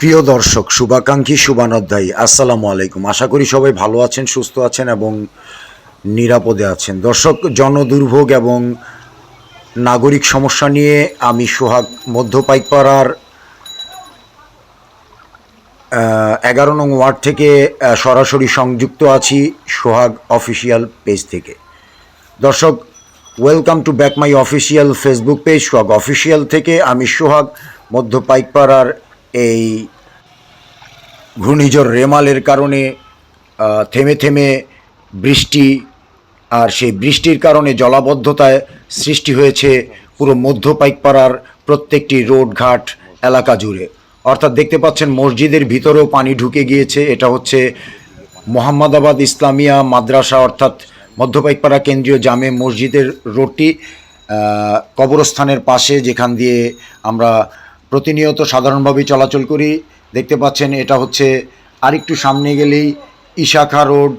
প্রিয় দর্শক, শুভাকাঙ্ক্ষী, শুভানুধ্যায়ী, আসসালামু আলাইকুম। আশা করি সবাই ভালো আছেন, সুস্থ আছেন এবং নিরাপদে আছেন। দর্শক, জনদুর্ভোগ এবং নাগরিক সমস্যা নিয়ে আমি সোহাগ মধ্য পাইকপাড়ার 11 নং ওয়ার্ড থেকে সরাসরি সংযুক্ত আছি সোহাগ অফিসিয়াল পেজ থেকে। দর্শক, welcome to back my official Facebook page Sohag official থেকে। আমি সোহাগ মধ্য পাইকপাড়ার এই ঘূর্ণিঝড় রেমালের কারণে থেমে থেমে বৃষ্টি, আর সেই বৃষ্টির কারণে জলাবদ্ধতায় সৃষ্টি হয়েছে পুরো মধ্য পাইকপাড়ার প্রত্যেকটি রোডঘাট এলাকা জুড়ে। অর্থাৎ দেখতে পাচ্ছেন মসজিদের ভিতরেও পানি ঢুকে গিয়েছে। এটা হচ্ছে মোহাম্মদাবাদ ইসলামিয়া মাদ্রাসা অর্থাৎ মধ্য পাইকপাড়া কেন্দ্রীয় জামে মসজিদের রোডটি, কবরস্থানের পাশে, যেখান দিয়ে আমরা প্রতিনিয়ত সাধারণভাবে চলাচল করি। দেখতে পাচ্ছেন এটা হচ্ছে আরেকটু সামনে গেলেই ইশাখা রোড,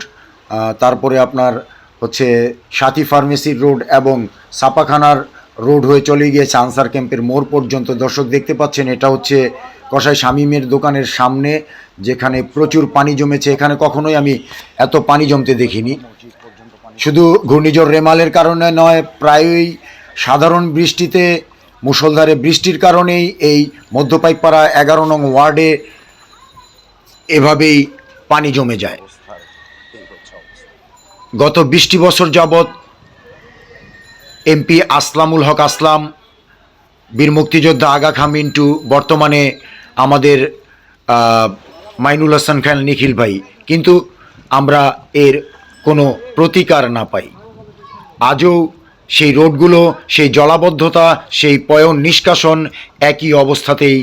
তারপরে আপনার হচ্ছে সাথী ফার্মেসির রোড এবং ছাপাখানার রোড হয়ে চলে গিয়েছে আনসার ক্যাম্পের মোড় পর্যন্ত। দর্শক, দেখতে পাচ্ছেন এটা হচ্ছে কসাই শামীমের দোকানের সামনে, যেখানে প্রচুর পানি জমেছে। এখানে কখনোই আমি এত পানি জমতে দেখিনি। শুধু ঘূর্ণিঝড় রেমালের কারণে নয়, প্রায়ই সাধারণ বৃষ্টিতে, মুষলধারে বৃষ্টির কারণেই এই মধ্য পাইকপাড়া 11 নং ওয়ার্ডে এভাবেই পানি জমে যায়। গত 20টি বছর যাবৎ এমপি আসলামুল হক আসলাম, বীর মুক্তিযোদ্ধা আগা খান মিন্টু, বর্তমানে আমাদের মাইনুল হাসান খান নিখিল ভাই, কিন্তু আমরা এর কোনো প্রতিকার না পাই। আজও সেই রোডগুলো, সেই জলাবদ্ধতা, সেই পয়ঃ নিষ্কাশন একই অবস্থাতেই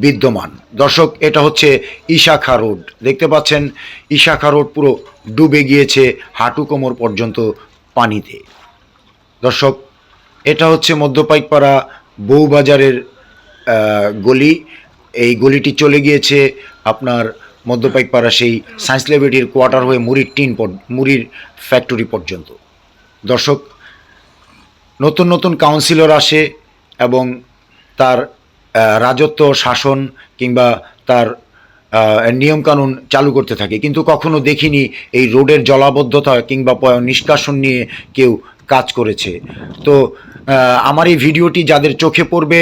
বিদ্যমান। দর্শক, এটা হচ্ছে ইশাখা রোড। দেখতে পাচ্ছেন ইশাখা রোড পুরো ডুবে গিয়েছে হাঁটু কোমর পর্যন্ত পানিতে। দর্শক, এটা হচ্ছে মধ্য পাইকপাড়া বউবাজারের গলি। এই গলিটি চলে গিয়েছে আপনার মধ্য পাইকপাড়া সেই সায়েন্স ল্যাবরেটরির কোয়ার্টার হয়ে মুড়ির ফ্যাক্টরি পর্যন্ত। দর্শক, নতুন নতুন কাউন্সিলর আসে এবং তার রাজত্ব, শাসন কিংবা তার নিয়মকানুন চালু করতে থাকে, কিন্তু কখনো দেখিনি এই রোডের জলাবদ্ধতা কিংবা নিষ্কাশন নিয়ে কেউ কাজ করেছে। তো আমার এই ভিডিওটি যাদের চোখে পড়বে,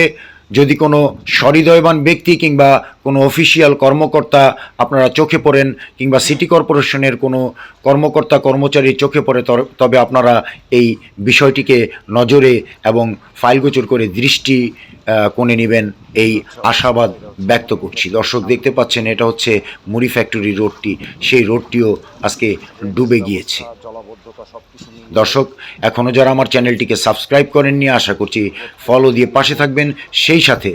যদি কোনো সহৃদয়বান ব্যক্তি কিংবা কোনো অফিসিয়াল কর্মকর্তা আপনারা চোখে পড়েন, কিংবা সিটি কর্পোরেশনের কোনো কর্মকর্তা কর্মচারী চোখে পড়ে, তবে আপনারা এই বিষয়টিকে নজরে এবং ফাইলগোচর করে দৃষ্টি কোণে নেবেন, এই আশাবাদ ব্যক্ত করছি। দর্শক, দেখতে পাচ্ছেন এটা হচ্ছে মুড়ি ফ্যাক্টরি রোডটি, সেই রোডটিও আজকে ডুবে গিয়েছে। দর্শক, এখনও যারা আমার চ্যানেলটিকে সাবস্ক্রাইব করেননি, আশা করছি ফলো দিয়ে পাশে থাকবেন। সেই সাথে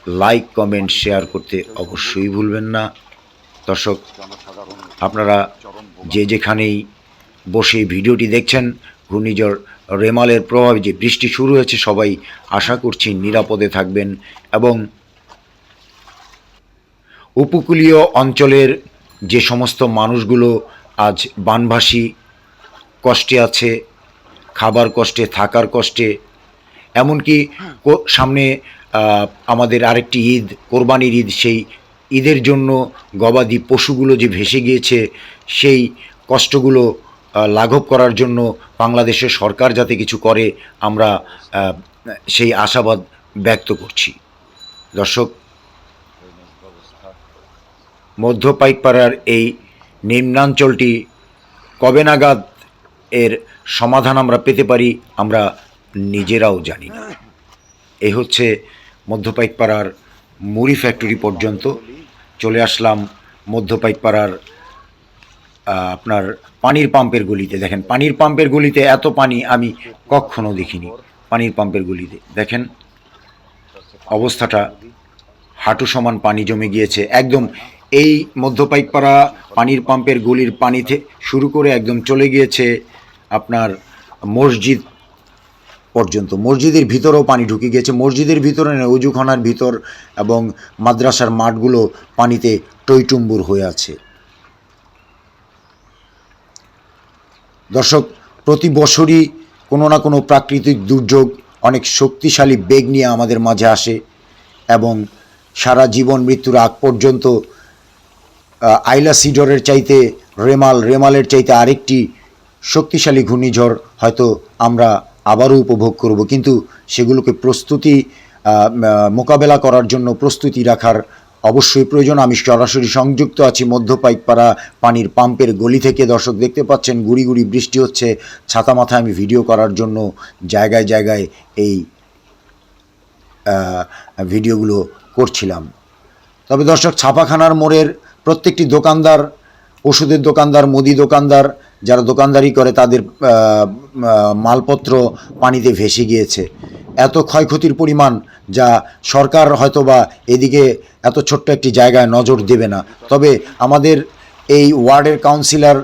লাইক, কমেন্ট, শেয়ার করতে অবশ্যই ভুলবেন না। দর্শক, আপনারা যে যেখানেই বসে ভিডিওটি দেখছেন, ঘূর্ণিঝড় রেমালের প্রভাবে যে বৃষ্টি শুরু হয়েছে, সবাই আশা করছি নিরাপদে থাকবেন এবং উপকূলীয় অঞ্চলের যে সমস্ত মানুষগুলো আজ বানভাসী, কষ্টে আছে, খাবার কষ্টে, থাকার কষ্টে, এমনকি সামনে আমাদের আরেকটি ঈদ, কোরবানির ঈদ, সেই ঈদের জন্য গবাদি পশুগুলো যে ভেসে গিয়েছে, সেই কষ্টগুলো লাঘব করার জন্য বাংলাদেশের সরকার যাতে কিছু করে, আমরা সেই আশাবাদ ব্যক্ত করছি। দর্শক, মধ্য পাইকপাড়ার এই নিম্নাঞ্চলটি কবে নাগাদ এর সমাধান আমরা পেতে পারি, আমরা নিজেরাও জানি না। এই হচ্ছে মধ্য পাইকপাড়ার মুড়ি ফ্যাক্টরি পর্যন্ত চলে আসলাম। মধ্য পাইকপাড়ার আপনার পানির পাম্পের গলিতে দেখেন, পানির পাম্পের গলিতে এত পানি আমি কখনো দেখিনি। পানির পাম্পের গলিতে দেখেন অবস্থাটা, হাঁটু সমান পানি জমে গিয়েছে একদম। এই মধ্য পাইকপাড়া পানির পাম্পের গলির পানিতে শুরু করে একদম চলে গিয়েছে আপনার মসজিদ পর্যন্ত। মসজিদের ভিতরেও পানি ঢুকে গিয়েছে। মসজিদের ভিতরে অজুখানার ভিতর এবং মাদ্রাসার মাঠগুলো পানিতে টইটুম্বুর হয়ে আছে। দর্শক, প্রতি বছরই কোনো না কোনো প্রাকৃতিক দুর্যোগ অনেক শক্তিশালী বেগ নিয়ে আমাদের মাঝে আসে এবং সারা জীবন মৃত্যুর আগ পর্যন্ত আইলা সিডরের চাইতে রেমালের চাইতে আরেকটি শক্তিশালী ঘূর্ণিঝড় হয়তো আমরা আবারও উপভোগ করব, কিন্তু সেগুলোকে মোকাবেলা করার জন্য প্রস্তুতি রাখার অবশ্যই প্রয়োজন। আমি সরাসরি সংযুক্ত আছি মধ্য পাইকপাড়া পানির পাম্পের গলি থেকে। দর্শক দেখতে পাচ্ছেন গুড়ি গুড়ি বৃষ্টি হচ্ছে, ছাতা মাথায় আমি ভিডিও করার জন্য জায়গায় জায়গায় এই ভিডিওগুলো করছিলাম। তবে দর্শক, ছাপাখানার মোড়ের প্রত্যেকটি দোকানদার, ওষুধের দোকানদার, মুদি দোকানদার যারা দোকানদারি করে, তাদের মালপত্র পানিতে ভেসে গিয়েছে। এত ক্ষয়ক্ষতির পরিমাণ যা সরকার হয়তোবা এদিকে এত ছোট্ট একটি জায়গায় নজর দেবে না। তবে আমাদের এই ওয়ার্ডের কাউন্সিলর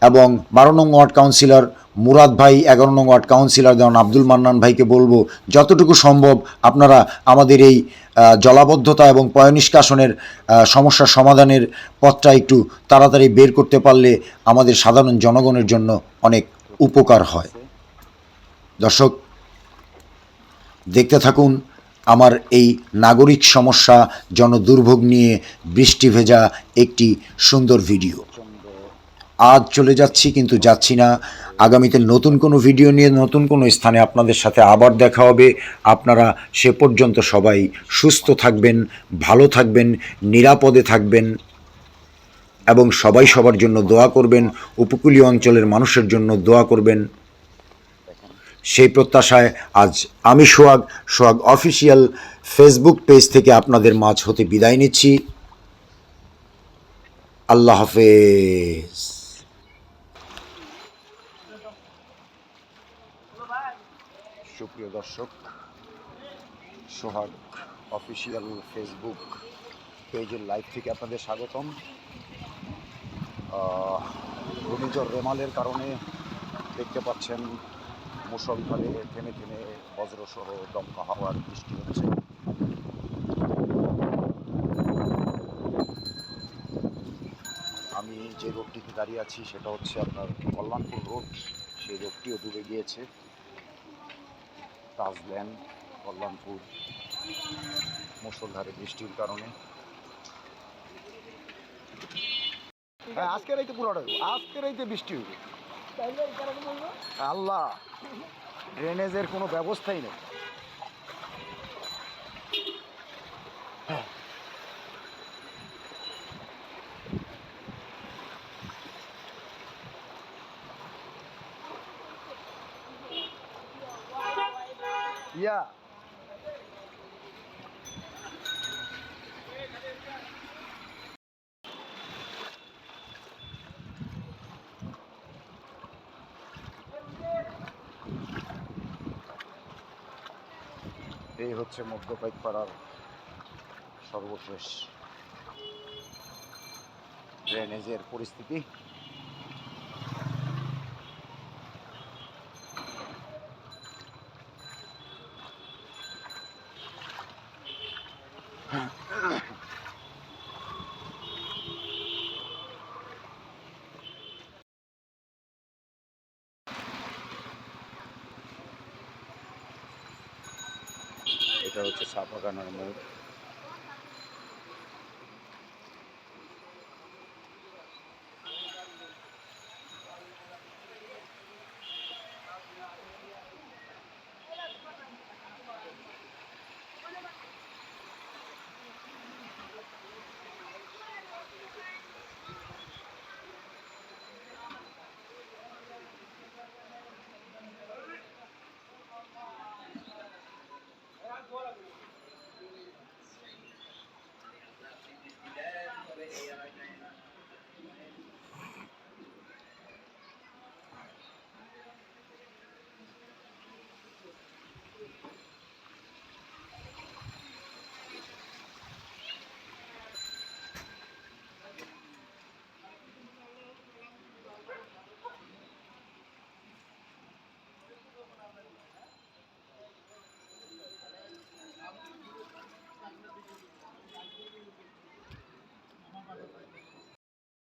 এবং 12 নং ওয়ার্ড কাউন্সিলর মুরাদ ভাই, 11 নং ওয়ার্ড কাউন্সিলর দেওয়ান আব্দুল মান্নান ভাইকে বলবো, যতটুকু সম্ভব আপনারা আমাদের এই জলাবদ্ধতা এবং পয়ঃনিষ্কাশনের সমস্যার সমাধানের পথটা একটু তাড়াতাড়ি বের করতে পারলে আমাদের সাধারণ জনগণের জন্য অনেক উপকার হয়। দর্শক দেখতে থাকুন আমার এই নাগরিক সমস্যা, জনদুর্ভোগ নিয়ে বৃষ্টি ভেজা একটি সুন্দর ভিডিও। আজ চলে যাচ্ছি, কিন্তু যাচ্ছি না। আগামীতে নতুন কোনো ভিডিও নিয়ে নতুন কোনো স্থানে আপনাদের সাথে আবার দেখা হবে। আপনারা সে পর্যন্ত সবাই সুস্থ থাকবেন, ভালো থাকবেন, নিরাপদে থাকবেন এবং সবাই সবার জন্য দোয়া করবেন। উপকূলীয় অঞ্চলের মানুষের জন্য দোয়া করবেন। সেই প্রত্যাশায় আজ আমি সোহাগ অফিসিয়াল ফেসবুক পেজ থেকে আপনাদের মাঝ হতে বিদায় নিচ্ছি। আল্লাহ হাফেজ। সুপ্রিয় দর্শক, সোহাগ অফিসিয়াল ফেসবুক পেজের লাইভ থেকে আপনাদের স্বাগতম। ঘূর্ণিঝড় রেমালের কারণে দেখতে পাচ্ছেন মুষলধারে থেমে থেমে বজ্রসহ দমকা হাওয়ার বৃষ্টি হচ্ছে। আমি যে রোডটিতে দাঁড়িয়ে আছি সেটা হচ্ছে আপনার কল্যাণপুর রোড। সেই রোডটিও ডুবে গিয়েছে। তাজল্যান্ড, কল্যাণপুর, মুষলধারে বৃষ্টির কারণে। হ্যাঁ, আজকের রাইতে পুরোটা আজকের রাইতে বৃষ্টি হবে। আল্লাহ, ড্রেনেজের কোনো ব্যবস্থাই নেই। ইয়া এই হচ্ছে মধ্য পাইকপাড়ার সর্বশেষ ড্রেনেজের পরিস্থিতি। এটা হচ্ছে ছাপাখানার মোড়।